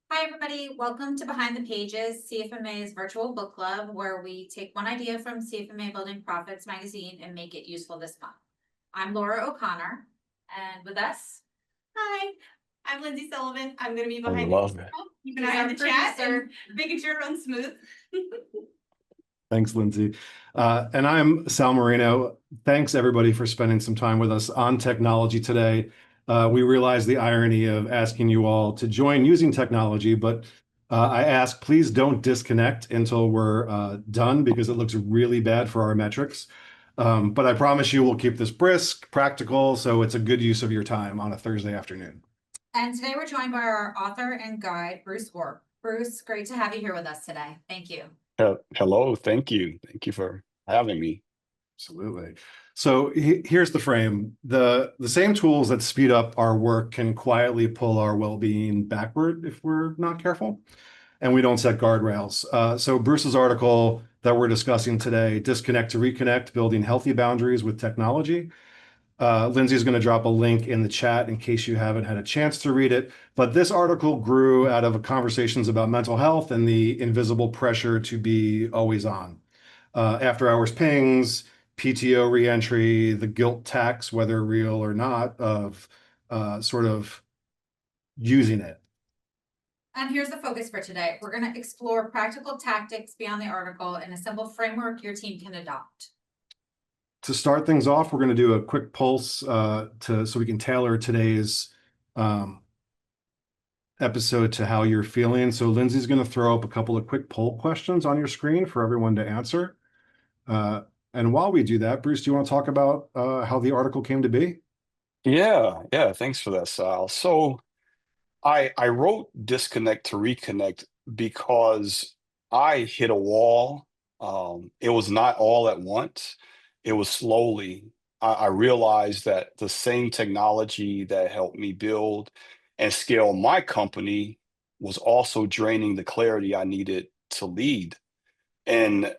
Hi, everybody. Welcome to Behind the Pages, CFMA's virtual book club, where we take one idea from CFMA Building Profits magazine and make it useful this month. I'm Laura O'Connor, and with us, Hi, I'm Lindsay Sullivan. I'm going to be I behind love the it. keep an eye on the chat and making sure it runs smooth. Thanks, Lindsay. And I'm Sal Marino. Thanks, everybody, for spending some time with us on technology today. We realize the irony of asking you all to join using technology, but I ask, please don't disconnect until we're done because it looks really bad for our metrics. But I promise you we'll keep this brisk, practical, so it's a good use of your time on a Thursday afternoon. and today we're joined by our author and guide, Bruce Orr. Bruce, great to have you here with us today. Thank you. Hello, thank you. Thank you for having me. Absolutely. So here's the frame. The same tools that speed up our work can quietly pull our well-being backward if we're not careful, and we don't set guardrails. So Bruce's article that we're discussing today, Disconnect to Reconnect, Building Healthy Boundaries with Technology. Lindsay's going to drop a link in the chat in case you haven't had a chance to read it. But this article grew out of conversations about mental health and the invisible pressure to be always on. After hours pings, PTO reentry, the guilt tax, whether real or not, of sort of using it. And here's the focus for today. We're going to explore practical tactics beyond the article and a simple framework your team can adopt. To start things off, we're going to do a quick pulse so we can tailor today's episode to how you're feeling. So Lindsay's going to throw up a couple of quick poll questions on your screen for everyone to answer. And while we do that, Bruce, do you want to talk about how the article came to be? Yeah, thanks for that, Sal. So I wrote Disconnect to Reconnect because I hit a wall. It was not all at once. It was slowly. I realized that the same technology that helped me build and scale my company was also draining the clarity I needed to lead. And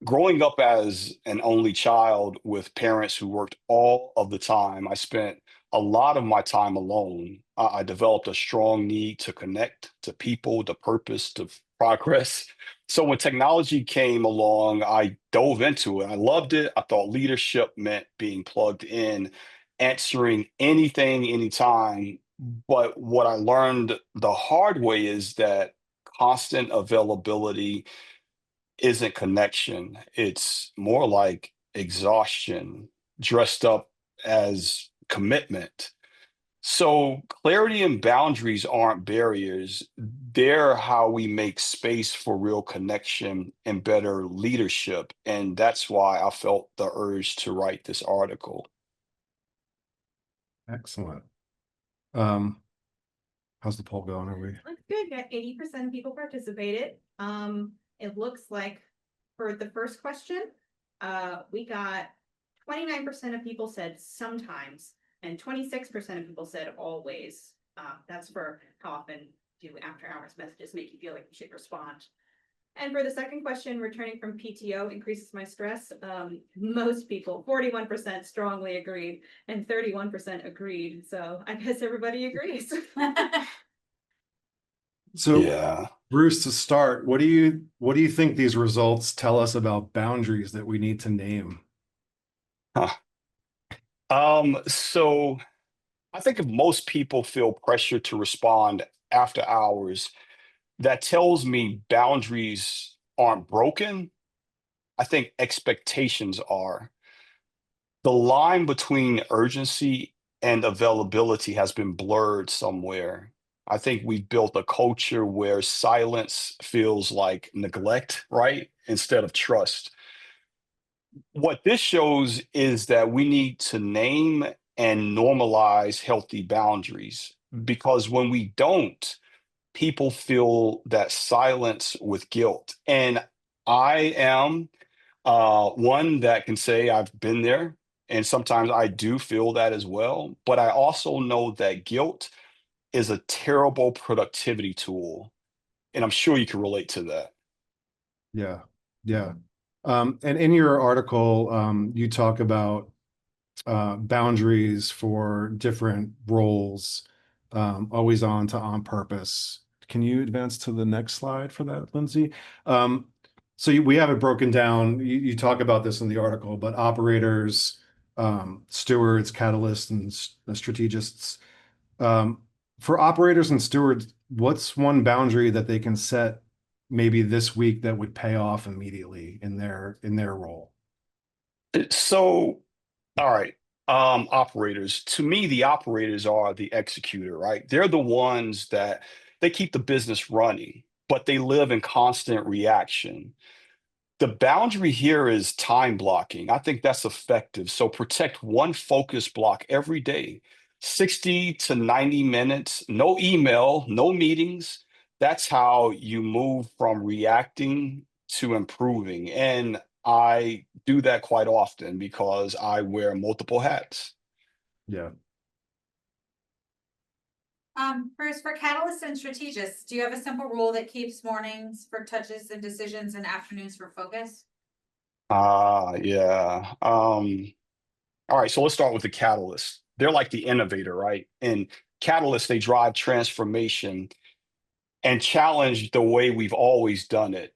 growing up as an only child with parents who worked all of the time, I spent a lot of my time alone. I developed a strong need to connect to people, to purpose, to progress. So when technology came along, I dove into it. I loved it. I thought leadership meant being plugged in, answering anything, anytime. But what I learned the hard way is that constant availability isn't connection. It's more like exhaustion dressed up as commitment. So clarity and boundaries aren't barriers. They're how we make space for real connection and better leadership. And that's why I felt the urge to write this article. Excellent. How's the poll going? Are we? Looks good. Got 80% of people participated. It looks like for the first question, we got 29% of people said sometimes, and 26% of people said always. That's for how often do after hours messages make you feel like you should respond. And for the second question, returning from PTO increases my stress. Most people, 41% strongly agreed and 31% agreed. So I guess everybody agrees. So Yeah. Bruce, to start, what do you think these results tell us about boundaries that we need to name? Huh. So I think if most people feel pressure to respond after hours, that tells me boundaries aren't broken. I think expectations are. The line between urgency and availability has been blurred somewhere. I think we've built a culture where silence feels like neglect, right? Instead of trust. What this shows is that we need to name and normalize healthy boundaries because when we don't, people feel that silence with guilt. And I am one that can say I've been there, and sometimes I do feel that as well. But I also know that guilt is a terrible productivity tool, and I'm sure you can relate to that. Yeah. And in your article, you talk about boundaries for different roles, always on to on purpose. Can you advance to the next slide for that, Lindsay? We have it broken down. You talk about this in the article, but operators, stewards, catalysts, and strategists. For operators and stewards, what's one boundary that they can set maybe this week that would pay off immediately in their role? So, all right. Operators, to me, the operators are the executor, right? They're the ones that they keep the business running, but they live in constant reaction. The boundary here is time blocking. I think that's effective. So protect one focus block every day, 60 to 90 minutes, no email, no meetings. That's how you move from reacting to improving. And I do that quite often because I wear multiple hats. Yeah. Bruce, for catalysts and strategists, do you have a simple rule that keeps mornings for touches and decisions and afternoons for focus? Yeah. All right, so let's start with the catalyst. They're like the innovator, right? And catalysts, they drive transformation and challenge the way we've always done it.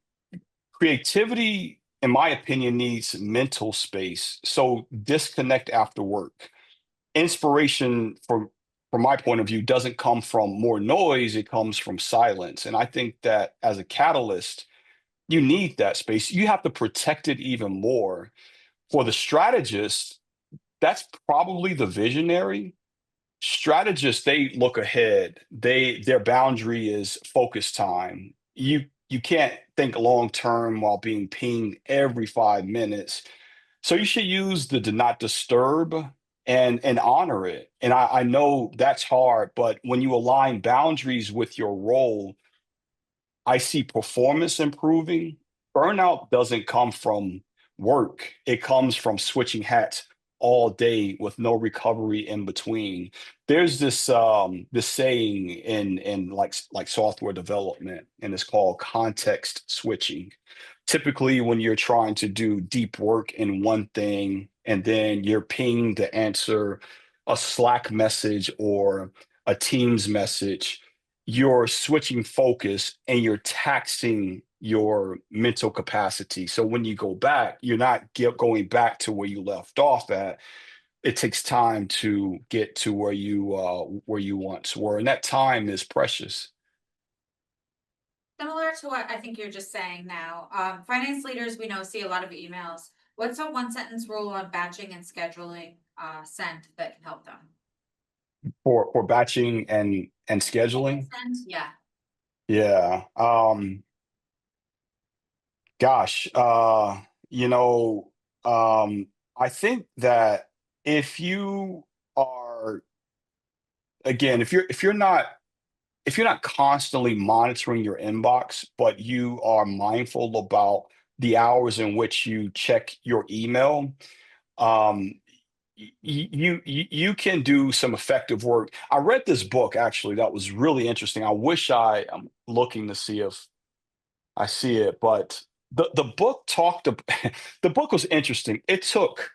Creativity, in my opinion, needs mental space. So disconnect after work. Inspiration, from my point of view, doesn't come from more noise, it comes from silence. And I think that as a catalyst, you need that space. You have to protect it even more. For the strategist, that's probably the visionary. Strategists, they look ahead. Their boundary is focus time. You can't think long term while being pinged every 5 minutes. So you should use the do not disturb and honor it. And I know that's hard, but when you align boundaries with your role, I see performance improving. Burnout doesn't come from work. It comes from switching hats all day with no recovery in between. There's this saying in like software development, and it's called context switching. Typically, when you're trying to do deep work in one thing, and then you're pinged to answer a Slack message or a Teams message, you're switching focus and you're taxing your mental capacity. So when you go back, you're not going back to where you left off at. It takes time to get to where you once were, and that time is precious. Similar to what I think you're just saying now, finance leaders we know see a lot of emails. What's a one sentence rule on batching and scheduling send that can help them? For batching and scheduling. Send, yeah. Yeah. Gosh, you know, I think that if you are, again, if you're not constantly monitoring your inbox, but you are mindful about the hours in which you check your email, um, you can do some effective work. I read this book actually that was really interesting. I'm looking to see if I see it, but the book the book was interesting. It took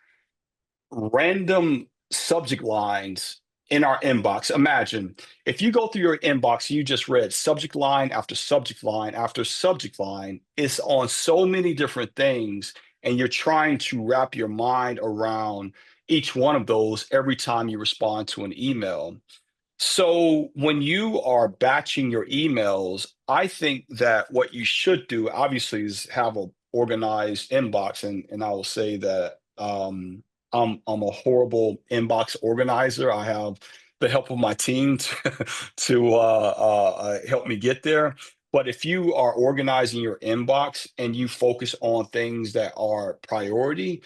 random subject lines in our inbox. Imagine if you go through your inbox, you just read subject line after subject line after subject line. It's on so many different things, and you're trying to wrap your mind around each one of those every time you respond to an email. So when you are batching your emails, I think that what you should do, obviously, is have a organized inbox. And I will say that I'm a horrible inbox organizer. I have the help of my team to help me get there. But if you are organizing your inbox and you focus on things that are priority,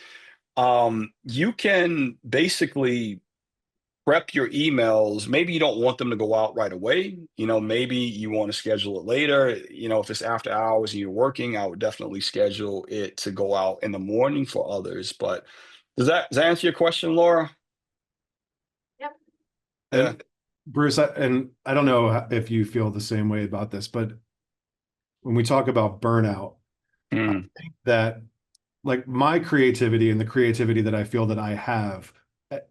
you can basically prep your emails. Maybe you don't want them to go out right away. Maybe you want to schedule it later. If it's after hours and you're working, I would definitely schedule it to go out in the morning for others. But does that answer your question, Laura? Yep. Yeah. And Bruce, and I don't know if you feel the same way about this, but when we talk about burnout, I Mm, think that like my creativity and the creativity that I feel that I have,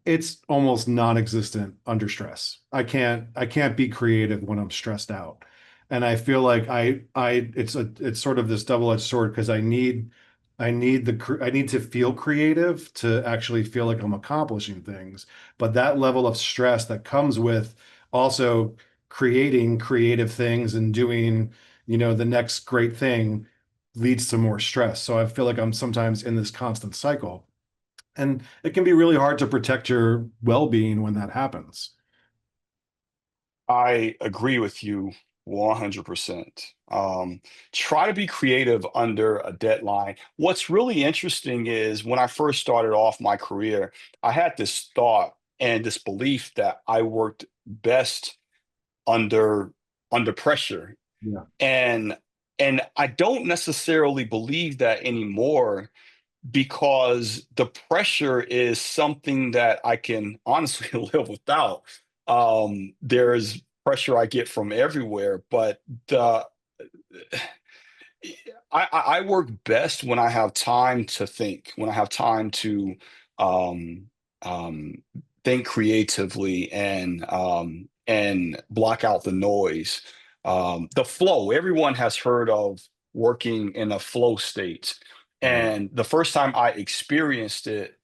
it's almost non-existent under stress. I can't be creative when I'm stressed out. And I feel like it's sort of this double-edged sword because I need to feel creative to actually feel like I'm accomplishing things. But that level of stress that comes with also creating creative things and doing, the next great thing leads to more stress. So I feel like I'm sometimes in this constant cycle. And it can be really hard to protect your well-being when that happens. I agree with you 100%. Try to be creative under a deadline. What's really interesting is when I first started off my career, I had this thought and this belief that I worked best under pressure. Yeah. And I don't necessarily believe that anymore because the pressure is something that I can honestly live without. There's pressure I get from everywhere, but the I work best when I have time to think, when I have time to um, um, think creatively and block out the noise. The flow. Everyone has heard of working in a flow state, Right. and the first time I experienced it,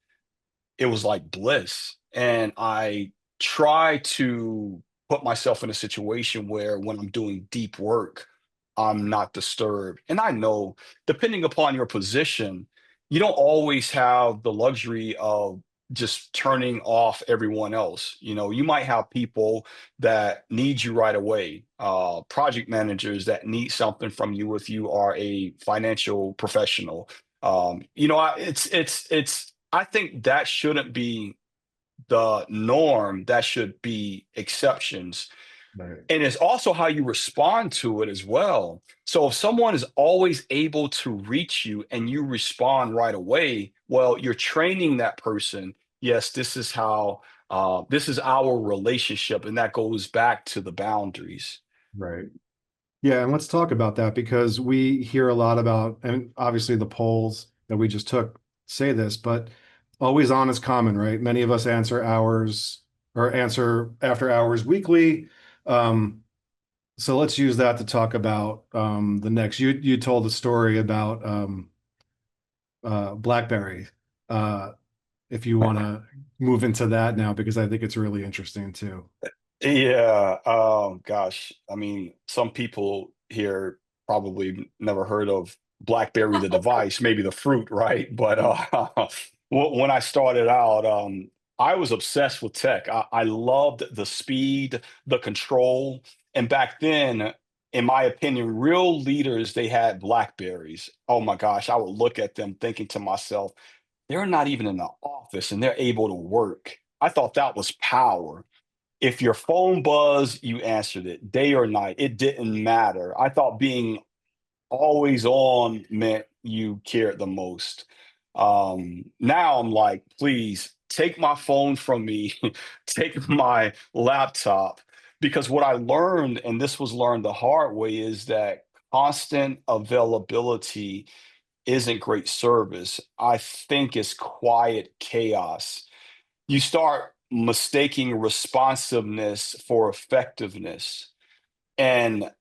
it was like bliss. And I try to put myself in a situation where when I'm doing deep work, I'm not disturbed. And I know, depending upon your position, you don't always have the luxury of just turning off everyone else. You might have people that need you right away, project managers that need something from you if you are a financial professional. It's I think that shouldn't be the norm. That should be exceptions. Right. And it's also how you respond to it as well. So if someone is always able to reach you and you respond right away, well, you're training that person. Yes, this is our relationship. And that goes back to the boundaries. Right. Yeah, and let's talk about that because we hear a lot about, and obviously the polls that we just took say this, but always on is common, right? Many of us answer hours or answer after hours weekly. Um, so let's use that to talk about the next. You told a story about BlackBerry. Uh, if you want to move into that now, because I think it's really interesting too. Yeah. Gosh. I mean, some people here probably never heard of BlackBerry, the device, maybe the fruit, right? But when I started out, I was obsessed with tech. I loved the speed, the control, and back then, in my opinion, real leaders they had Blackberries. Oh my gosh, I would look at them thinking to myself, they're not even in the office and they're able to work. I thought that was power. If your phone buzzed, you answered it day or night. It didn't matter. I thought being always on meant you cared the most. Now I'm like, please take my phone from me, take my laptop, because what I learned, and this was learned the hard way, is that constant availability isn't great service. I think it's quiet chaos. You start mistaking responsiveness for effectiveness and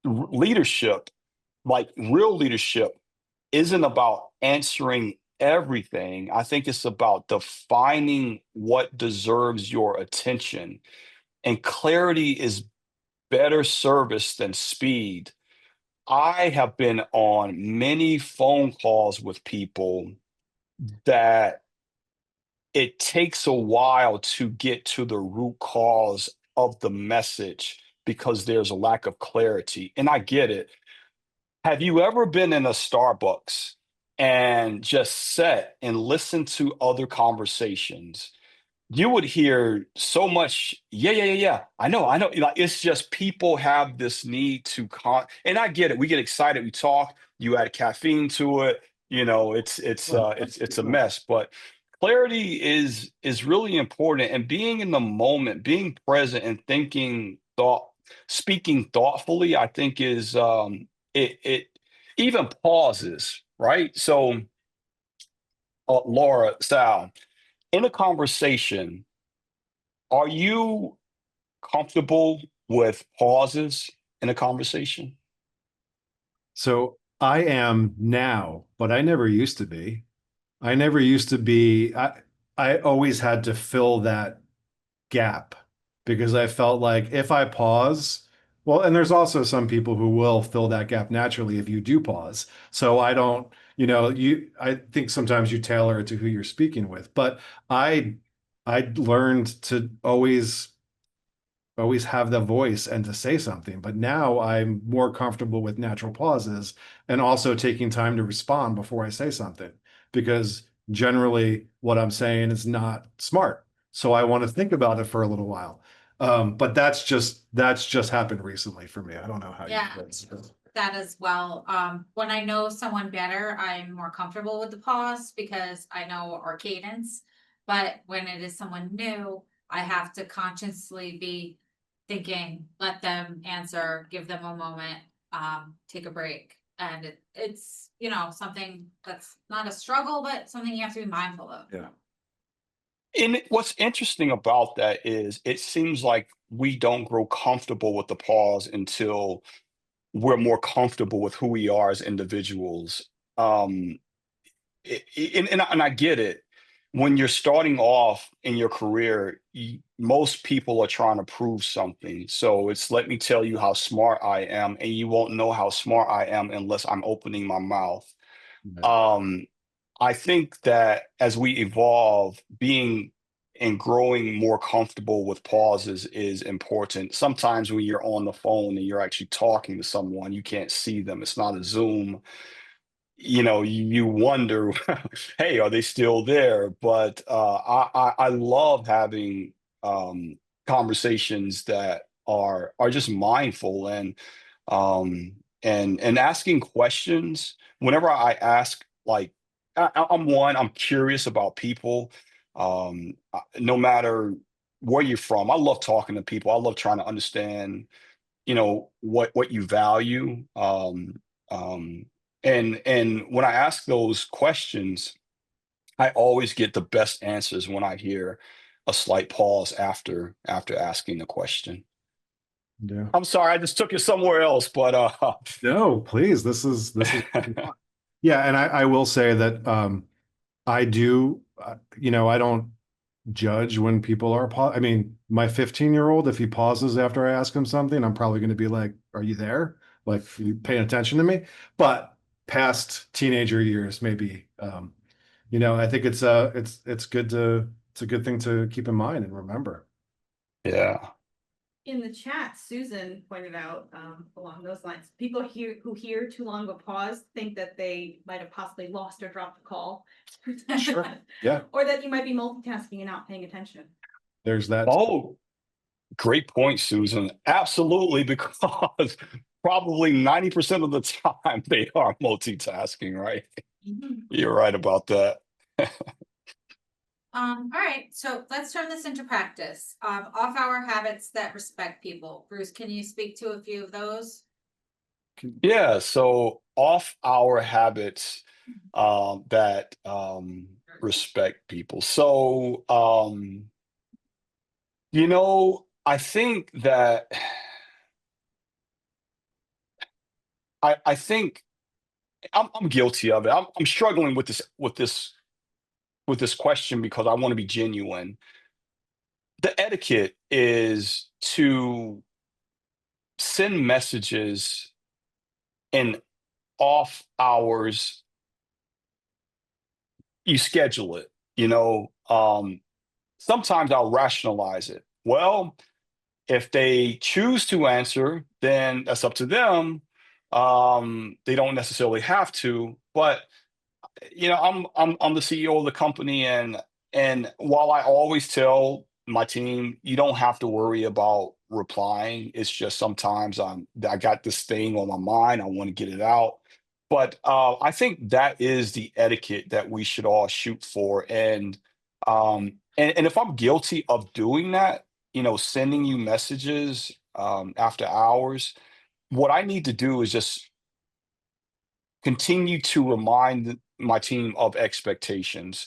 leadership, like real leadership, isn't about answering everything. I think it's about defining what deserves your attention. And clarity is better service than speed. I have been on many phone calls with people that it takes a while to get to the root cause of the message because there's a lack of clarity. And I get it. Have you ever been in a Starbucks and just sat and listened to other conversations? You would hear so much, yeah, yeah, yeah, yeah. I know. Like it's just people have this need to and I get it. We get excited, we talk, you add caffeine to it, it's a mess. But clarity is really important. And being in the moment, being present and speaking thoughtfully, I think is it even pauses, right? So Laura, Sal, in a conversation, are you comfortable with pauses in a conversation? So I am now, but I never used to be. I never used to be. I always had to fill that gap because I felt like if I pause, well, and there's also some people who will fill that gap naturally if you do pause. So I don't, I think sometimes you tailor it to who you're speaking with, but I learned to always have the voice and to say something. But now I'm more comfortable with natural pauses and also taking time to respond before I say something, because generally what I'm saying is not smart. So I want to think about it for a little while. But that's just happened recently for me. I don't know how Yeah. you guys. That as well. When I know someone better, I'm more comfortable with the pause because I know our cadence. But when it is someone new, I have to consciously be thinking, let them answer, give them a moment, take a break. And it's, something that's not a struggle, but something you have to be mindful of. Yeah. And what's interesting about that is it seems like we don't grow comfortable with the pause until we're more comfortable with who we are as individuals. Um, and I get it. When you're starting off in your career, most people are trying to prove something. So it's let me tell you how smart I am, and you won't know how smart I am unless I'm opening my mouth. Um, I think that as we evolve, being and growing more comfortable with pauses is important. Sometimes when you're on the phone and you're actually talking to someone, you can't see them. It's not a Zoom. You wonder, hey, are they still there? But I love having conversations that are just mindful um, and asking questions. Whenever I ask, like, I'm curious about people. No matter where you're from, I love talking to people. I love trying to understand, what you value. Um, and when I ask those questions, I always get the best answers when I hear a slight pause after asking the question. Yeah. I'm sorry, I just took you somewhere else, but No, please. This is yeah. And I will say that I do, I don't judge when people are I mean, my 15-year-old, if he pauses after I ask him something, I'm probably going to be like, are you there? Like, are you paying attention to me? But past teenager years, maybe, I think it's a good thing to keep in mind and remember. yeah. In the chat, Susan pointed out along those lines, people who hear too long of a pause think that they might have possibly lost or dropped the call. Sure. Yeah. Or that you might be multitasking and not paying attention. There's that. Oh, great point, Susan. Absolutely, because probably 90% of the time they are multitasking, right? You're right about that. All right, so let's turn this into practice. Off-hour habits that respect people. Bruce, can you speak to a few of those? Yeah, so off-hour habits that respect people. So, I think that I think I'm guilty of it. I'm struggling with this question because I want to be genuine. The etiquette is to send messages in off hours. You schedule it, sometimes I'll rationalize it. Well, if they choose to answer, then that's up to them. They don't necessarily have to, but I'm the CEO of the company, and while I always tell my team, you don't have to worry about replying. It's just sometimes I got this thing on my mind. I want to get it out. But I think that is the etiquette that we should all shoot for. And if I'm guilty of doing that, sending you messages after hours, what I need to do is just continue to remind my team of expectations.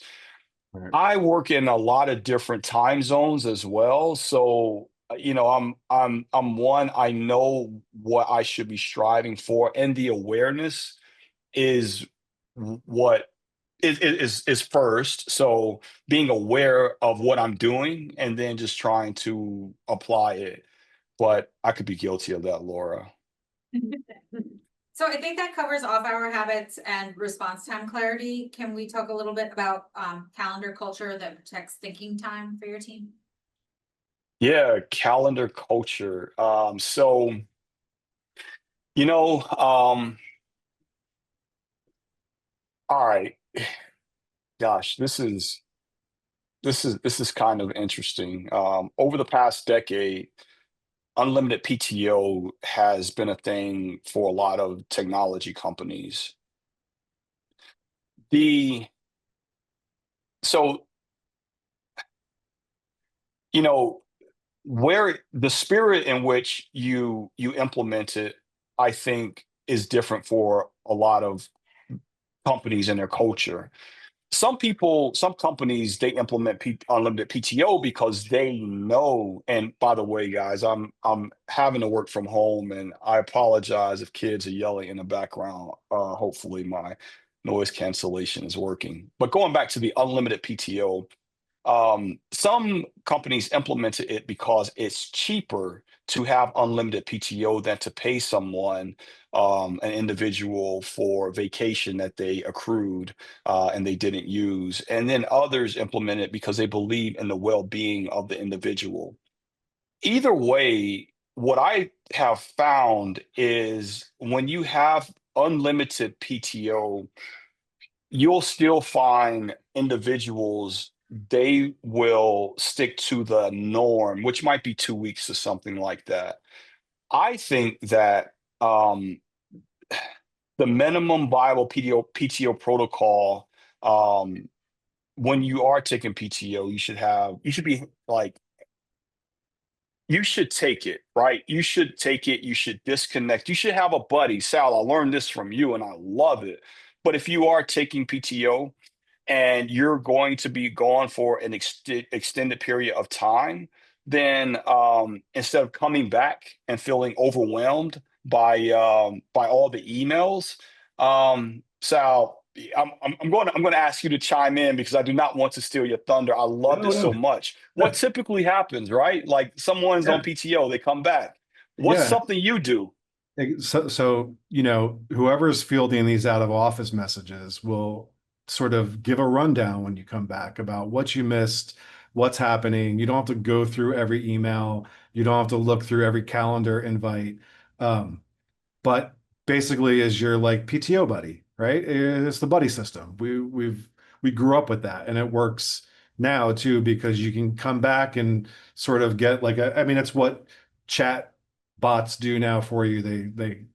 Right. I work in a lot of different time zones as well. So I'm one, I know what I should be striving for, and the awareness is what is first. So being aware of what I'm doing and then just trying to apply it. But I could be guilty of that, Laura. So I think that covers off-hour habits and response time clarity. Can we talk a little bit about calendar culture that protects thinking time for your team? Yeah, calendar culture. So, you know, all right, gosh, this is kind of interesting. Over the past decade, unlimited PTO has been a thing for a lot of technology companies. The so, you know, where the spirit in which you implement it, I think, is different for a lot of companies and their culture. Some companies, they implement unlimited PTO because they know. And by the way, guys, I'm having to work from home, and I apologize if kids are yelling in the background. Hopefully, my noise cancellation is working. But going back to the unlimited PTO, some companies implemented it because it's cheaper to have unlimited PTO than to pay someone, an individual, for vacation that they accrued and they didn't use. And then others implement it because they believe in the well-being of the individual. Either way, what I have found is when you have unlimited PTO, you'll still find individuals, they will stick to the norm, which might be 2 weeks or something like that. I think that the minimum viable PTO protocol, um, when you are taking PTO, you should be like, you should take it, right? You should take it. You should disconnect. You should have a buddy. Sal, I learned this from you and I love it. But if you are taking PTO, and you're going to be gone for an extended period of time, then instead of coming back and feeling overwhelmed by all the emails, Sal, I'm going to ask you to chime in because I do not want to steal your thunder. I love No, this so no. much. What typically happens, right? Like someone's on Yeah. PTO, they come back. What's Yeah. something you do? So, whoever's fielding these out of office messages will sort of give a rundown when you come back about what you missed, what's happening. You don't have to go through every email. You don't have to look through every calendar invite. Um, but basically is your like PTO buddy, right? It's the buddy system. We grew up with that, and it works now too because you can come back and sort of get like I mean, it's what chat bots do now for you.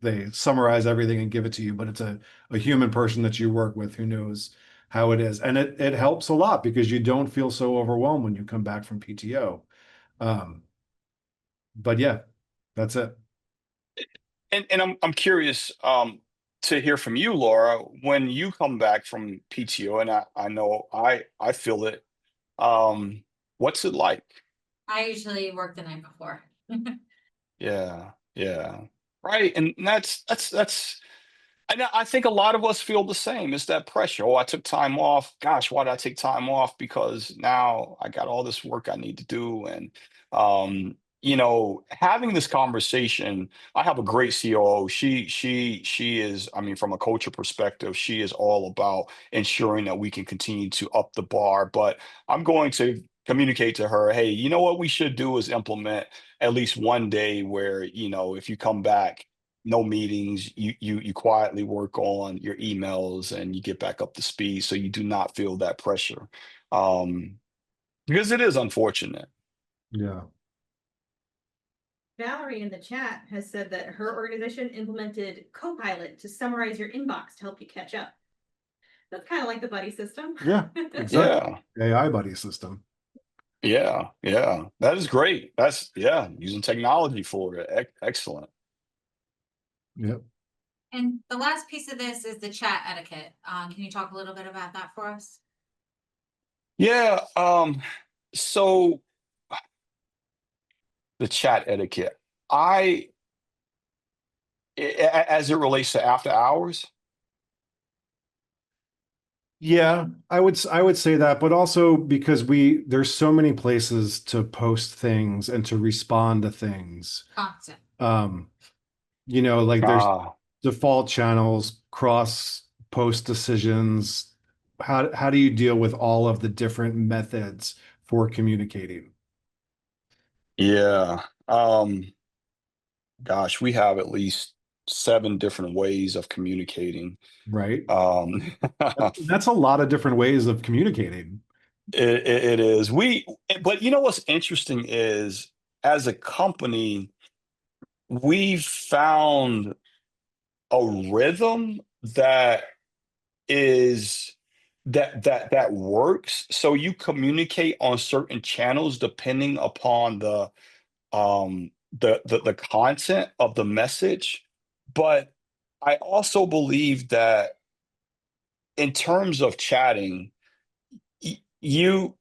They summarize everything and give it to you, but it's a human person that you work with who knows how it is. And it helps a lot because you don't feel so overwhelmed when you come back from PTO. Um, but yeah, that's it. And I'm curious to hear from you, Laura, when you come back from PTO, and I know I feel it. What's it like? I usually work the night before. Yeah, yeah. Right. And that's and I think a lot of us feel the same. It's that pressure. Oh, I took time off. Gosh, why did I take time off? Because now I got all this work I need to do. And having this conversation, I have a great COO. She is, I mean, from a culture perspective, she is all about ensuring that we can continue to up the bar. But I'm going to communicate to her, hey, you know what we should do is implement at least one day where, if you come back, no meetings, you quietly work on your emails and you get back up to speed so you do not feel that pressure. Um, because it is unfortunate. Yeah. Valerie in the chat has said that her organization implemented Copilot to summarize your inbox to help you catch up. That's kind of like the buddy system. Yeah, Yeah, exactly. AI buddy system. yeah, yeah. That is great. That's yeah, using technology for it. Excellent. Yep. And the last piece of this is the chat etiquette. Can you talk a little bit about that for us? Yeah, so the chat etiquette. As it relates to after hours. Yeah, I would say that, but also because there's so many places to post things and to respond to things. Constant. Like there's Ah, default channels, cross post decisions. How do you deal with all of the different methods for communicating? yeah. Gosh, we have at least 7 different ways of communicating. Right? Um, That's a lot of different ways of communicating. it is. But you know what's interesting is, as a company, we've found a rhythm that is that works. So you communicate on certain channels depending upon the content of the message. But I also believe that in terms of chatting, you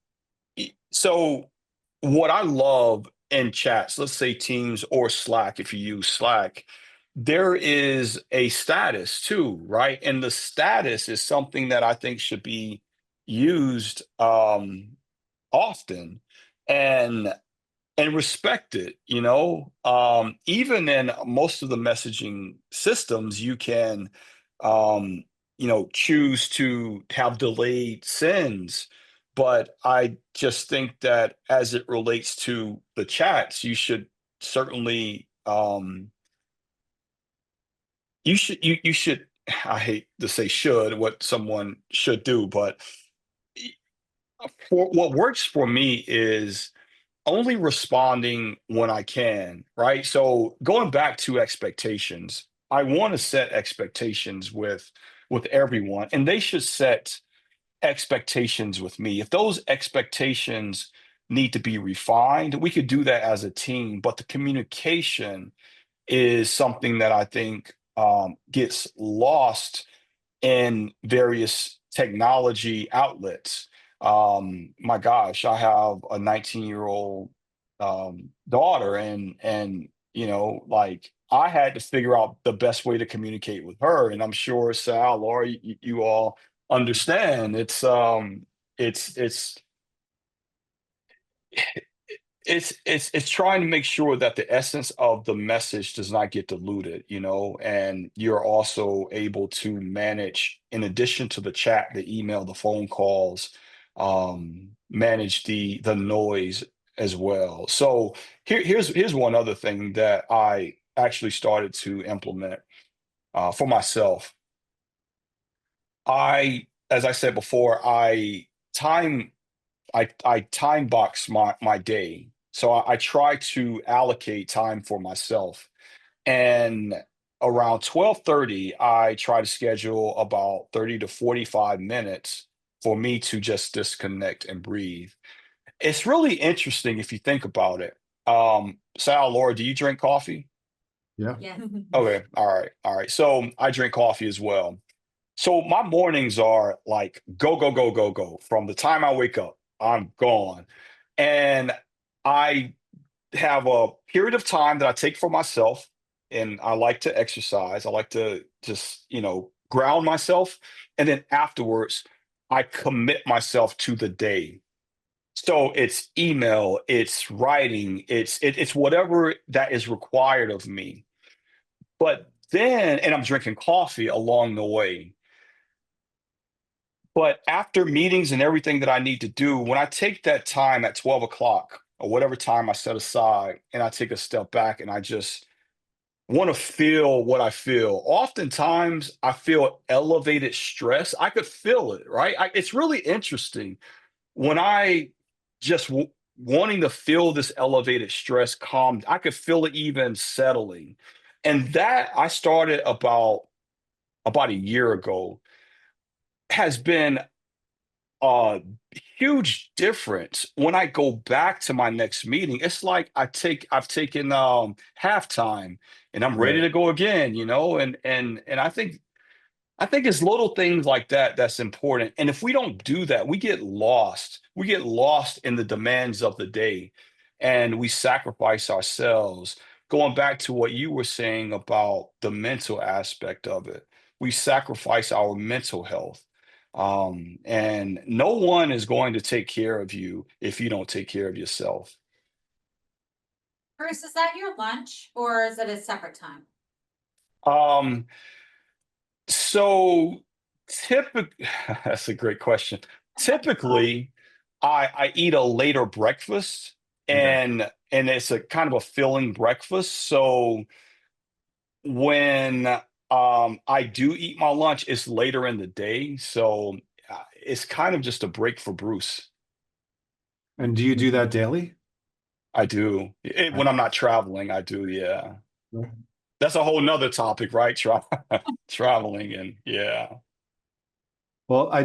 so what I love in chats, let's say Teams or Slack, if you use Slack, there is a status too, right? And the status is something that I think should be used often. And respected, even in most of the messaging systems, you can choose to have delayed sends. But I just think that as it relates to the chats, you should certainly you should I hate to say should, what someone should do, but for what works for me is only responding when I can, right? So going back to expectations, I want to set expectations with everyone, and they should set expectations with me. If those expectations need to be refined, we could do that as a team, but the communication is something that I think gets lost in various technology outlets. My gosh, I have a 19-year-old daughter, and like, I had to figure out the best way to communicate with her, and I'm sure Sal, Laura, you all understand. It's trying to make sure that the essence of the message does not get diluted, and you're also able to manage, in addition to the chat, the email, the phone calls, manage the noise as well. So here's one other thing that I actually started to implement for myself. As I said before, I time box my day. So I try to allocate time for myself. And around 12:30, I try to schedule about 30 to 45 minutes for me to just disconnect and breathe. It's really interesting if you think about it. Sal, Laura, do you drink coffee? Yeah. Yes. Okay, all right, all right. So I drink coffee as well. So my mornings are like go, go, go, go, go. From the time I wake up, I'm gone. And I have a period of time that I take for myself, and I like to exercise. I like to just, ground myself. And then afterwards, I commit myself to the day. So it's email, it's writing, it's whatever that is required of me. But then, and I'm drinking coffee along the way. But after meetings and everything that I need to do, when I take that time at 12 o'clock or whatever time I set aside, and I take a step back and I just want to feel what I feel. Oftentimes, I feel elevated stress. I could feel it, right? It's really interesting when I just wanting to feel this elevated stress calm. I could feel it even settling, and that I started about a year ago, has been a huge difference. When I go back to my next meeting, it's like I've taken halftime, and I'm ready Right. to go again, and I think it's little things like that that's important. And if we don't do that, we get lost. We get lost in the demands of the day. and we sacrifice ourselves. Going back to what you were saying about the mental aspect of it, we sacrifice our mental health. And no one is going to take care of you if you don't take care of yourself. Bruce, is that your lunch or is it a separate time? Um, so typically, that's a great question. Typically, I eat a later breakfast, Okay. and it's a kind of a filling breakfast. So when I do eat my lunch, it's later in the day. So it's kind of just a break for Bruce. And do you do that daily? I do. When I'm not traveling, I do, yeah. Yeah. That's a whole nother topic, right? Traveling and yeah. Well, I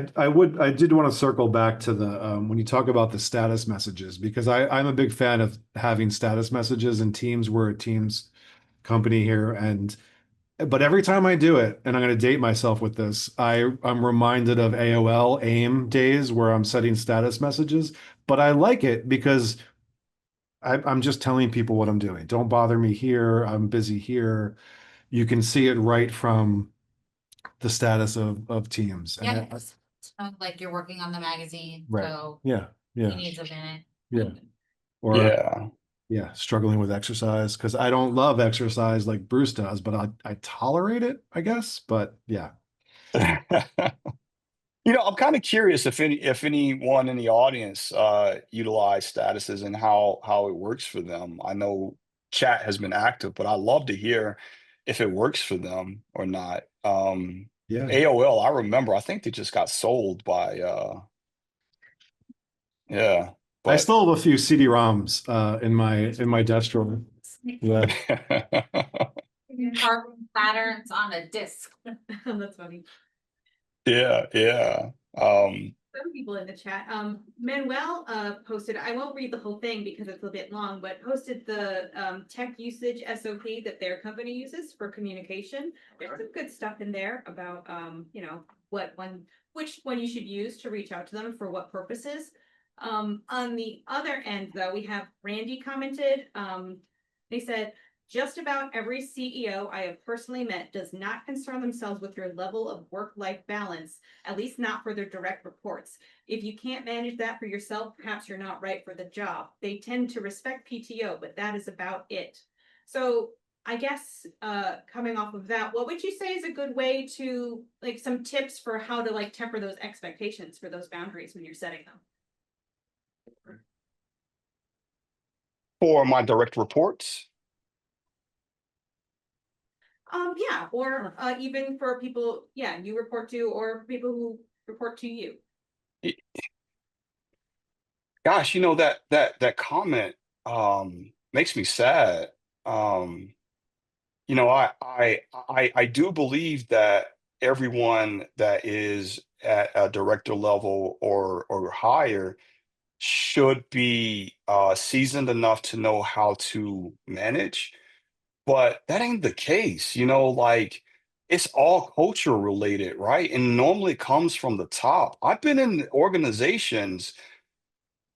did want to circle back to the when you talk about the status messages, because I'm a big fan of having status messages in Teams. We're a Teams company here, but every time I do it, and I'm going to date myself with this, I'm reminded of AOL AIM days where I'm setting status messages. But I like it because I'm just telling people what I'm doing. Don't bother me here. I'm busy here. You can see it right from the status of Teams. And Yeah, like you're working on the magazine, right. so Yeah. he Yeah. needs a minute. Yeah. Or Yeah. yeah, struggling with exercise because I don't love exercise like Bruce does, but I tolerate it, I guess. But yeah. I'm kind of curious if anyone in the audience utilize statuses and how it works for them. I know chat has been active, but I'd love to hear if it works for them or not. Yeah. AOL, I remember, I think they just got sold by yeah, I but still have a few CD-ROMs in my desk drawer. Yeah. Carbon patterns on a disc. That's funny. yeah, yeah. Um, Some people in the chat, Manuel, posted, I won't read the whole thing because it's a bit long, but posted the, tech usage SOP that their company uses for communication. There's some good stuff in there about, which one you should use to reach out to them for what purposes. On the other end, though, we have Randy commented, they said, just about every CEO I have personally met does not concern themselves with your level of work-life balance, at least not for their direct reports. If you can't manage that for yourself, perhaps you're not right for the job. They tend to respect PTO, but that is about it. So I guess coming off of that, what would you say is a good way to, like, some tips for how to like temper those expectations for those boundaries when you're setting them? for my direct reports. Yeah, or even for people, yeah, you report to, or people who report to you. Gosh, that comment makes me sad. Um, I do believe that everyone that is at a director level or higher should be seasoned enough to know how to manage, but that ain't the case. Like it's all culture related, right? And normally it comes from the top. I've been in organizations,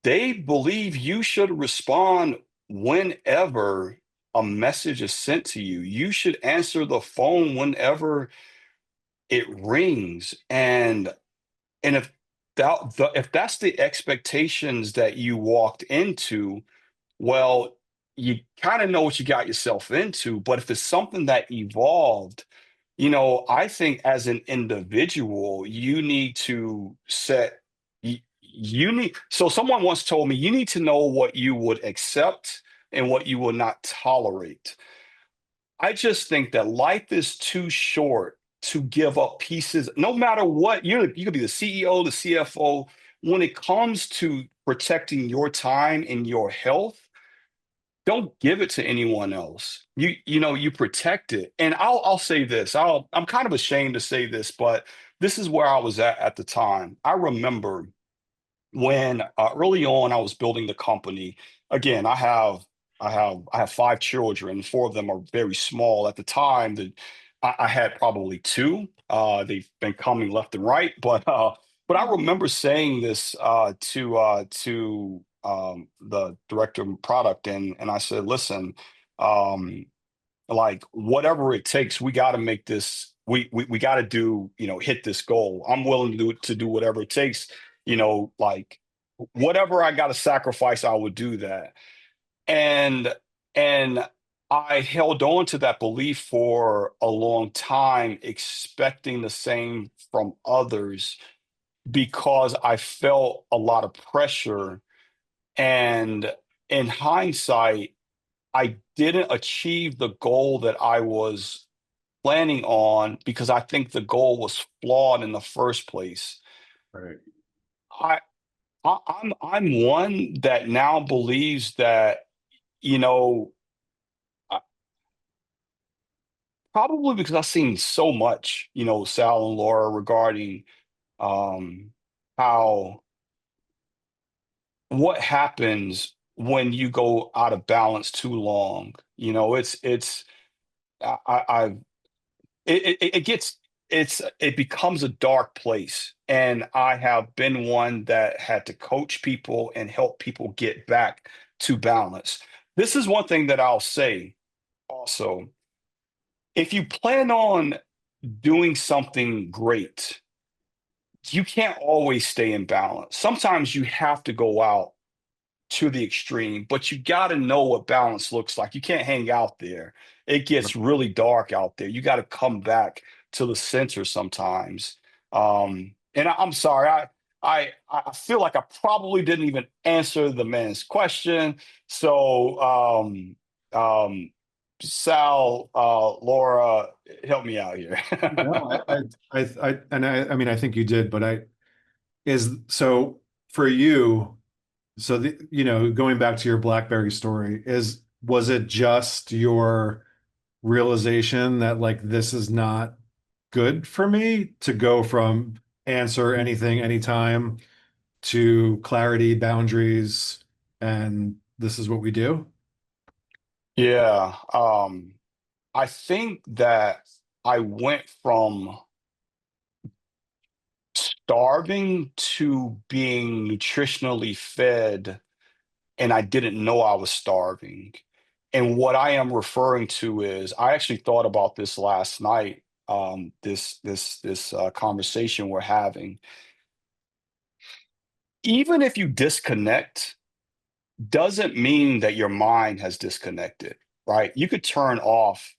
they believe you should respond whenever a message is sent to you. You should answer the phone whenever it rings. And if that's the expectations that you walked into, well, you kind of know what you got yourself into. But if it's something that evolved, I think as an individual, you need to so someone once told me, you need to know what you would accept and what you will not tolerate. I just think that life is too short to give up pieces, no matter what. You could be the CEO, the CFO. When it comes to protecting your time and your health, don't give it to anyone else. You protect it. And I'll say this. I'm kind of ashamed to say this, but this is where I was at the time. I remember when early on I was building the company. Again, I have 5 children. 4 of them are very small. At the time, that I had probably 2. They've been coming left and right, but I remember saying this to the director of product, and I said, listen, like whatever it takes, we got to make this. We got to do, hit this goal. I'm willing to do whatever it takes. Like whatever I got to sacrifice, I would do that. And I held on to that belief for a long time, expecting the same from others because I felt a lot of pressure. And in hindsight, I didn't achieve the goal that I was planning on because I think the goal was flawed in the first place. Right. I, I'm one that now believes that, you know, uh, probably because I've seen so much, Sal and Laura, regarding um, how what happens when you go out of balance too long. It's I've it gets it becomes a dark place, and I have been one that had to coach people and help people get back to balance. This is one thing that I'll say also. If you plan on doing something great, you can't always stay in balance. Sometimes you have to go out to the extreme, but you got to know what balance looks like. You can't hang out there. It gets really dark out there. You got to come back to the center sometimes. And I'm sorry, I feel like I probably didn't even answer the man's question. So um, Sal, Laura, help me out here. No, I mean, I think you did, but so for you, so going back to your BlackBerry story, was it just your realization that like this is not good for me to go from answer anything anytime to clarity, boundaries, and this is what we do? Yeah. I think that I went from starving to being nutritionally fed, and I didn't know I was starving. And what I am referring to is, I actually thought about this last night. This conversation we're having. Even if you disconnect, doesn't mean that your mind has disconnected, right? You could turn off.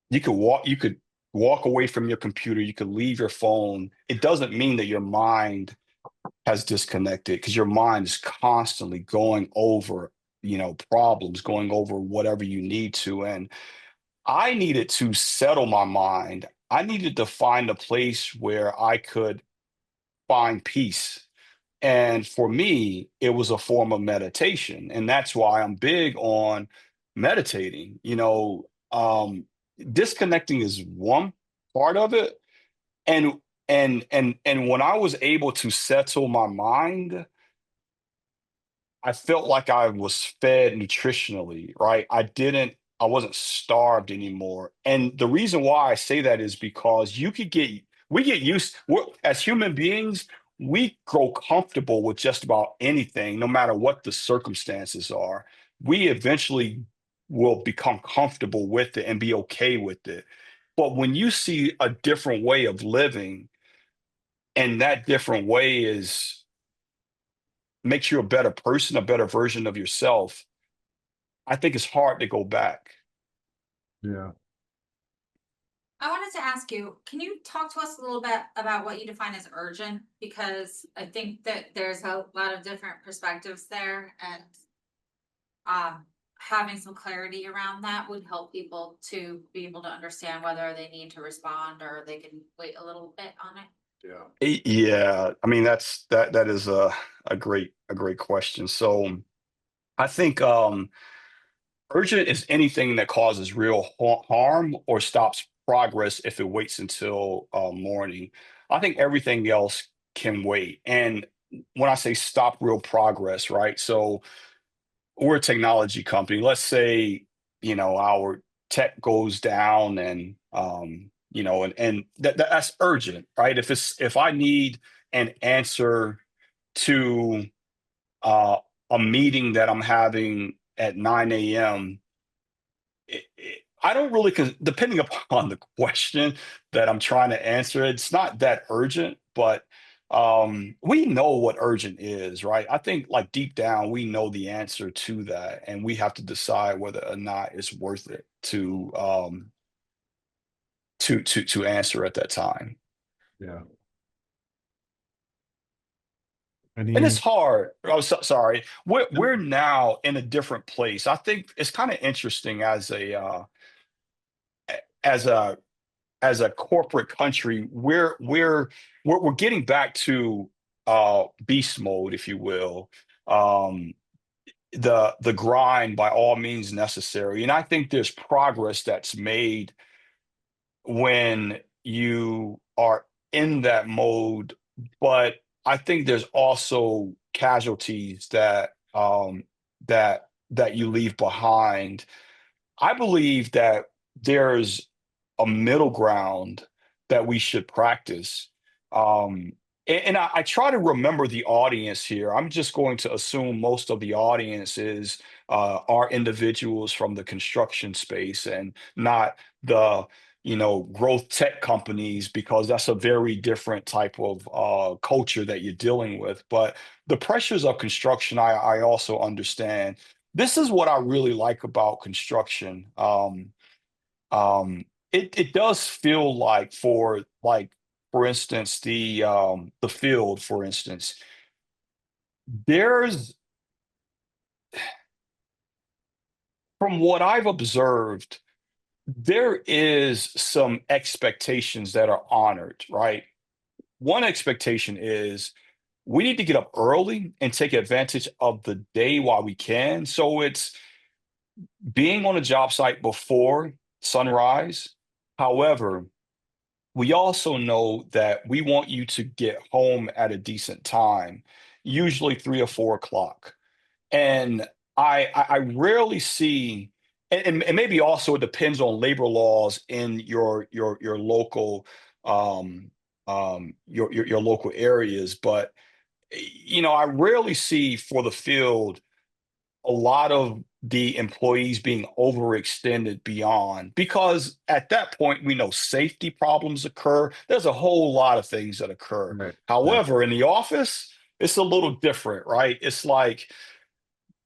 You could walk away from your computer, you could leave your phone. It doesn't mean that your mind has disconnected, because your mind is constantly going over, problems, going over whatever you need to. And I needed to settle my mind. I needed to find a place where I could find peace. And for me, it was a form of meditation. And that's why I'm big on meditating. Disconnecting is one part of it. And and when I was able to settle my mind, I felt like I was fed nutritionally, right? I wasn't starved anymore. And the reason why I say that is because we get used, as human beings, we grow comfortable with just about anything, no matter what the circumstances are. We eventually will become comfortable with it and be okay with it. But when you see a different way of living, and that different way makes you a better person, a better version of yourself, I think it's hard to go back. Yeah. I wanted to ask you, can you talk to us a little bit about what you define as urgent? Because I think that there's a lot of different perspectives there, and having some clarity around that would help people to be able to understand whether they need to respond or they can wait a little bit on it. Yeah. Yeah, I mean, that is a great question. So I think urgent is anything that causes real harm or stops progress if it waits until morning. I think everything else can wait. And when I say stop real progress, right? So we're a technology company. Let's say, our tech goes down, and that's urgent, right? If I need an answer to a meeting that I'm having at 9 a.m., I don't really, depending upon the question that I'm trying to answer, it's not that urgent, but we know what urgent is, right? I think like deep down, we know the answer to that, and we have to decide whether or not it's worth it to answer at that time. Yeah. And it's hard. Oh, sorry. We're now in a different place. I think it's kind of interesting as as a as a corporate country. We're getting back to beast mode, if you will. Um, the grind by all means necessary, and I think there's progress that's made when you are in that mode, but I think there's also casualties that you leave behind. I believe that there's a middle ground that we should practice. And I try to remember the audience here. I'm just going to assume most of the audience is are individuals from the construction space and not the growth tech companies, because that's a very different type of culture that you're dealing with. But the pressures of construction, I also understand. This is what I really like about construction. It does feel like, for instance, the field, for instance, there's, from what I've observed, there is some expectations that are honored, right? One expectation is we need to get up early and take advantage of the day while we can. So it's being on a job site before sunrise. However, we also know that we want you to get home at a decent time, usually 3 or 4 o'clock. And I rarely see, and maybe also it depends on labor laws in your local your local areas, but I rarely see for the field a lot of the employees being overextended beyond, because at that point we know safety problems occur. There's a whole lot of things that occur. Right. However, in the office, it's a little different, right? It's like,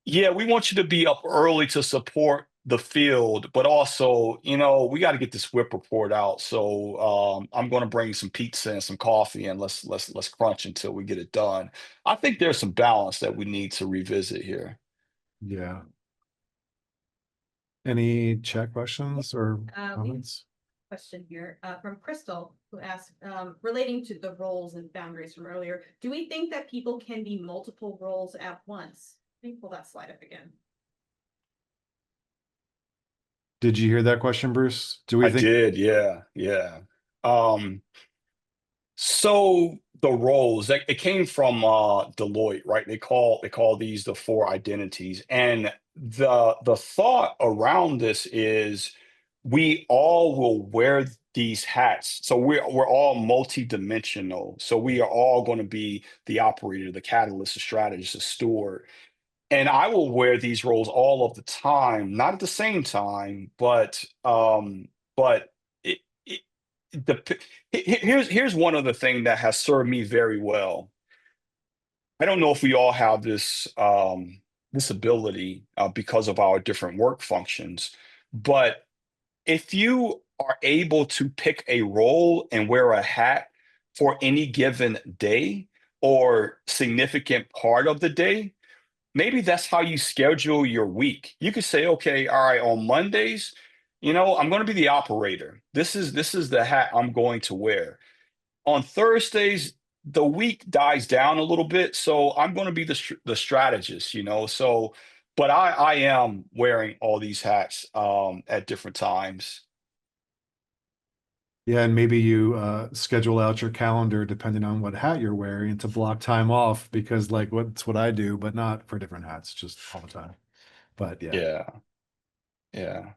yeah, we want you to be up early to support the field, but also, we got to get this whip report out. So I'm going to bring some pizza and some coffee, and let's crunch until we get it done. I think there's some balance that we need to revisit here. Yeah. Any chat questions or We comments? question here from Crystal, who asked, relating to the roles and boundaries from earlier, do we think that people can be multiple roles at once? Let me pull that slide up again. Did you hear that question, Bruce? Do we I think did, yeah. So the roles that it came from Deloitte, right? They call these the four identities. And the thought around this is we all will wear these hats. So we're all multidimensional. So we are all going to be the operator, the catalyst, the strategist, the steward. And I will wear these roles all of the time, not at the same time, but it, it, here's one of the things that has served me very well. I don't know if we all have this ability because of our different work functions, but if you are able to pick a role and wear a hat for any given day or significant part of the day, maybe that's how you schedule your week. You could say, okay, all right, on Mondays, I'm going to be the operator. This is the hat I'm going to wear. On Thursdays, the week dies down a little bit, so I'm going to be the strategist. So, but I am wearing all these hats at different times. Yeah, and maybe you schedule out your calendar depending on what hat you're wearing to block time off, because like what's what I do, but not for different hats, just all the time. But yeah. Yeah.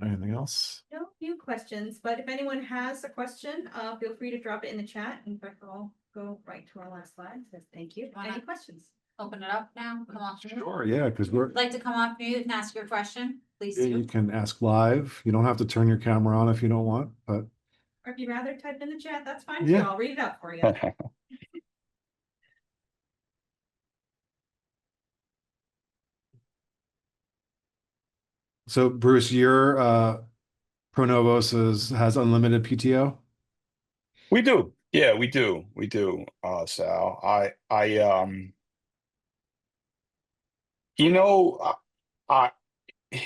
Anything else? No new questions, but if anyone has a question, feel free to drop it in the chat. In fact, I'll go right to our last slide. Says thank you. Any questions? open it up now? Come on. Sure, yeah, because we're, Like to come off mute and ask your question, please you do. can ask live. You don't have to turn your camera on if you don't want, but Or if you'd rather type in the chat, that's fine too. Yeah. I'll read it up for you. so Bruce, your Pronovos has unlimited PTO. We do. Yeah, we do. We do, Sal. You know, I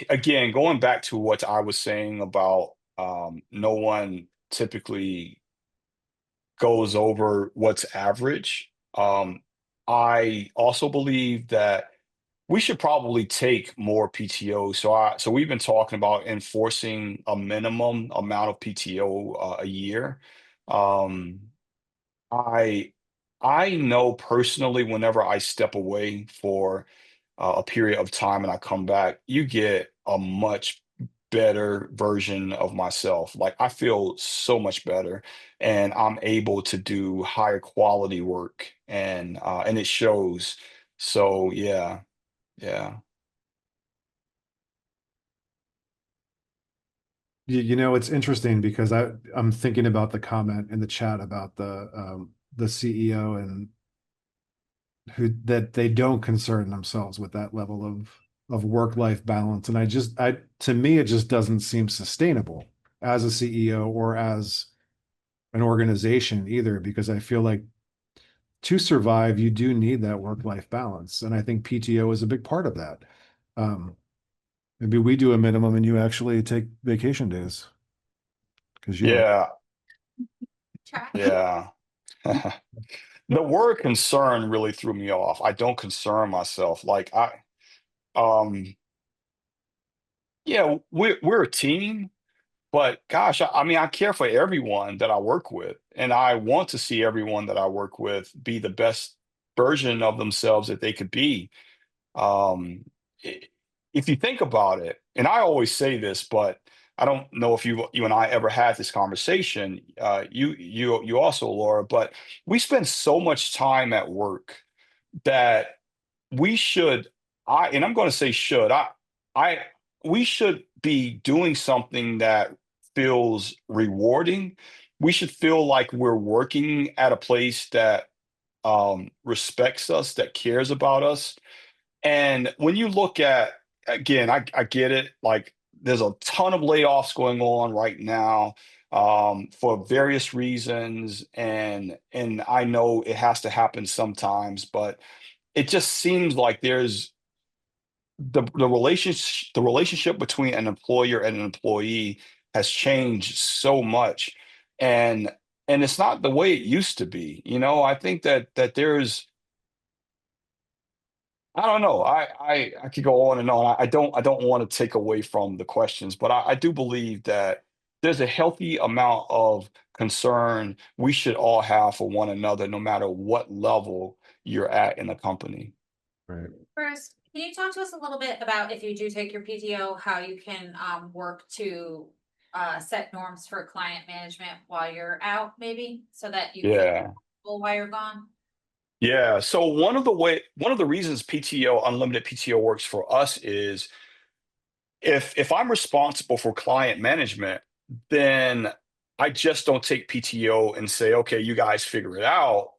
again, going back to what I was saying about no one typically goes over what's average. I also believe that we should probably take more PTO. So we've been talking about enforcing a minimum amount of PTO a year. Um, I I know personally whenever I step away for a period of time and I come back, you get a much better version of myself. Like I feel so much better and I'm able to do higher quality work and it shows. So yeah, yeah. You know, it's interesting because I'm thinking about the comment in the chat about the CEO and who that they don't concern themselves with that level of work-life balance. And I to me, it just doesn't seem sustainable as a CEO or as an organization either, because I feel like to survive, you do need that work-life balance. And I think PTO is a big part of that. Um, maybe we do a minimum and you actually take vacation days because you don't. Yeah, Try. yeah. The word concern really threw me off. I don't concern myself. Um, yeah, we're a team, but gosh, I mean, I care for everyone that I work with, and I want to see everyone that I work with be the best version of themselves that they could be. Um, i- if you think about it, and I always say this, but I don't know if you and I ever had this conversation. You also, Laura, but we spend so much time at work that we should and I'm going to say should I we should be doing something that feels rewarding. We should feel like we're working at a place that respects us, that cares about us. And when you look at, again, I get it, like there's a ton of layoffs going on right now for various reasons, and I know it has to happen sometimes, but it just seems like there's the relationship between an employer and an employee has changed so much, and it's not the way it used to be. I think that there's, I don't know. I could go on and on. I don't want to take away from the questions, but I do believe that there's a healthy amount of concern we should all have for one another, no matter what level you're at in the company. Right. First, can you talk to us a little bit about if you do take your PTO, how you can work to set norms for client management while you're out, maybe, so that you can Yeah. while you're gone? Yeah. So one of the reasons unlimited PTO works for us is if I'm responsible for client management, then I just don't take PTO and say, okay, you guys figure it out.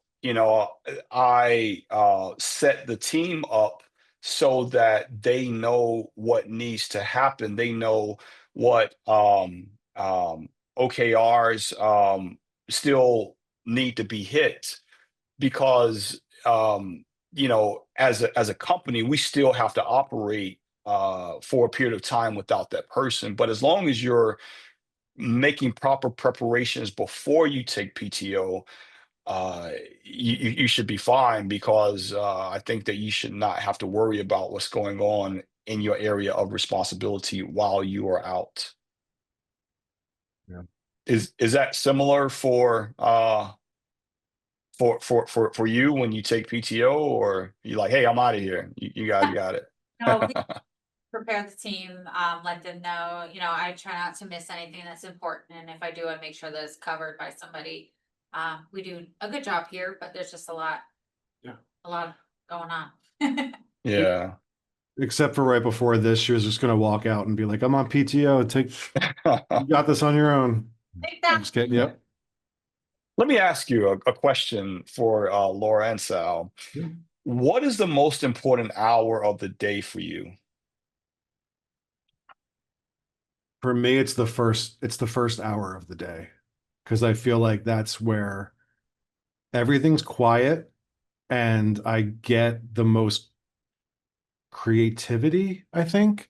I set the team up so that they know what needs to happen. They know what OKRs still need to be hit because as a company, we still have to operate for a period of time without that person. But as long as you're making proper preparations before you take PTO, you should be fine because I think that you should not have to worry about what's going on in your area of responsibility while you are out. Yeah. Is that similar for you when you take PTO, or you like, hey, I'm out of here. You guys got it. No, we prepare the team, let them know, I try not to miss anything that's important, and if I do, I make sure that it's covered by somebody. We do a good job here, but there's just a lot. Yeah. A lot going on. Yeah. Except for right before this, she was just gonna walk out and be like, I'm on PTO, you got this on your own. Take I'm that. just kidding, yep. Let me ask you a question for Laura and Sal. Yeah. What is the most important hour of the day for you? For me, it's the first hour of the day. Cause I feel like that's where everything's quiet and I get the most creativity, I think.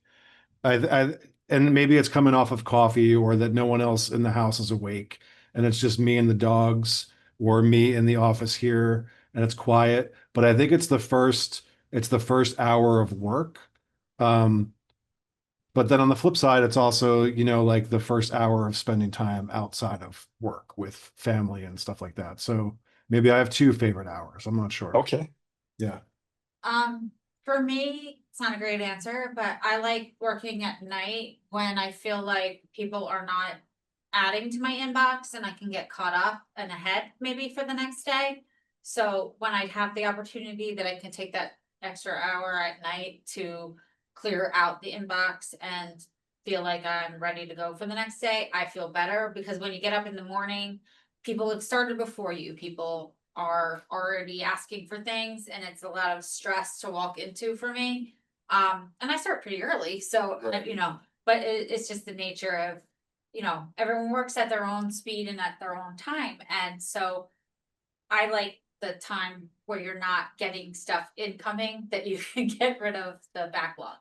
And maybe it's coming off of coffee or that no one else in the house is awake and it's just me and the dogs or me in the office here and it's quiet. But I think it's the first hour of work. But then on the flip side, it's also, like the first hour of spending time outside of work with family and stuff like that. So maybe I have two favorite hours. I'm not sure. Okay. Yeah. For me, it's not a great answer, but I like working at night when I feel like people are not adding to my inbox and I can get caught up and ahead maybe for the next day. So when I have the opportunity that I can take that extra hour at night to clear out the inbox and feel like I'm ready to go for the next day, I feel better because when you get up in the morning, people have started before you. People are already asking for things and it's a lot of stress to walk into for me. And I start pretty early, so, Right. but it's just the nature of, everyone works at their own speed and at their own time. And so I like the time where you're not getting stuff incoming that you can get rid of the backlog.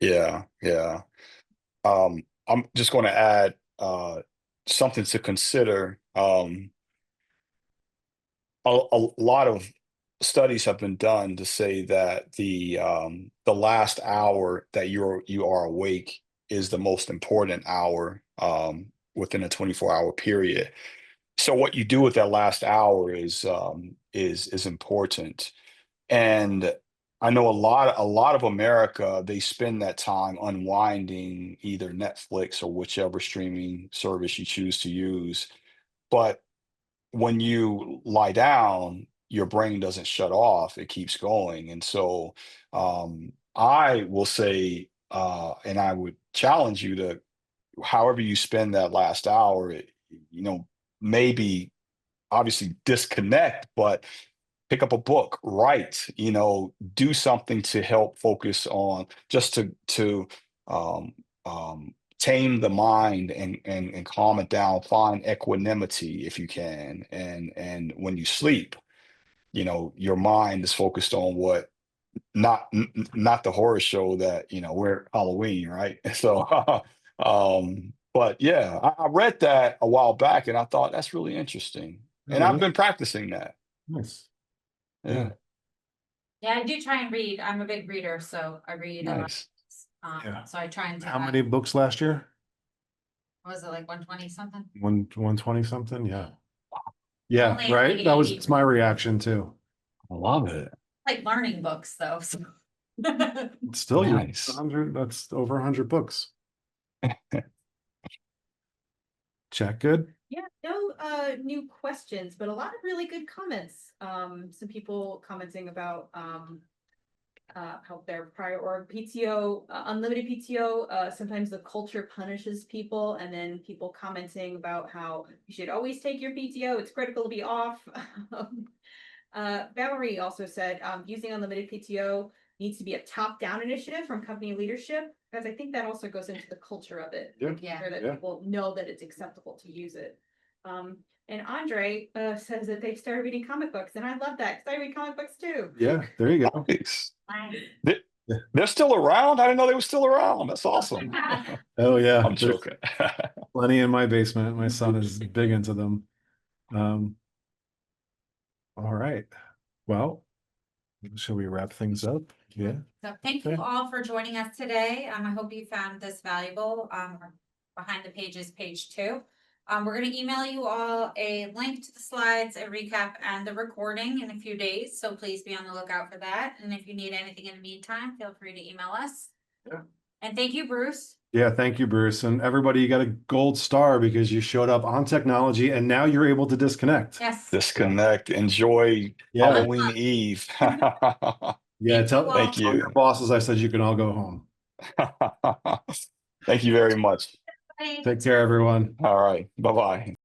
Yeah. Yeah. I'm just going to add something to consider. A lot of studies have been done to say that the last hour that you are awake is the most important hour within a 24-hour period. So what you do with that last hour is important. And I know a lot of America, they spend that time unwinding either Netflix or whichever streaming service you choose to use. But when you lie down, your brain doesn't shut off, it keeps going. And so I will say, and I would challenge you to, however you spend that last hour, maybe obviously disconnect, but pick up a book, write, do something to help focus on, just to um, tame the mind and calm it down, find equanimity if you can. And when you sleep, your mind is focused on what, not the horror show that, we're Halloween, right? So, but yeah, I read that a while back and I thought that's really interesting. And I've been practicing that. Nice. Yeah. Yeah, I do try and read. I'm a big reader, so I read a lot. Nice. Yeah. So I try and. How many books last year? Was it like 120 something? 120 something? Yeah. Yeah, Only right? like It's my reaction too. I love it. like learning books though, so. It's still Nice. 100, that's over 100 books. Check good. Yeah, no new questions, but a lot of really good comments. Some people commenting about how their prior org PTO, unlimited PTO, sometimes the culture punishes people, and then people commenting about how you should always take your PTO, it's critical to be off. Valerie also said using unlimited PTO needs to be a top-down initiative from company leadership, because I think that also goes into the culture of it. Yeah. Where that people know that it's acceptable to use it. And Andre says that they started reading comic books, and I love that because I read comic books too. Yeah, there you go. Nice. Nice. They're still around. I didn't know they were still around. That's awesome. Oh yeah, I'm there's joking. plenty in my basement. My son is big into them. All right. Well, shall we wrap things up? Yeah. So thank you Okay. all for joining us today. I hope you found this valuable. Behind the pages, page 2. We're going to email you all a link to the slides, a recap, and the recording in a few days. So please be on the lookout for that. And if you need anything in the meantime, feel free to email us. Yeah. And thank you, Bruce. Yeah, thank you, Bruce. And everybody, you got a gold star because you showed up on technology and now you're able to disconnect. Yes. Disconnect. Enjoy Yeah. Halloween Eve. Yeah, Thank tell your you. bosses I said you can all go home. Thank you very much. Bye. Take care, everyone. All right. Bye-bye.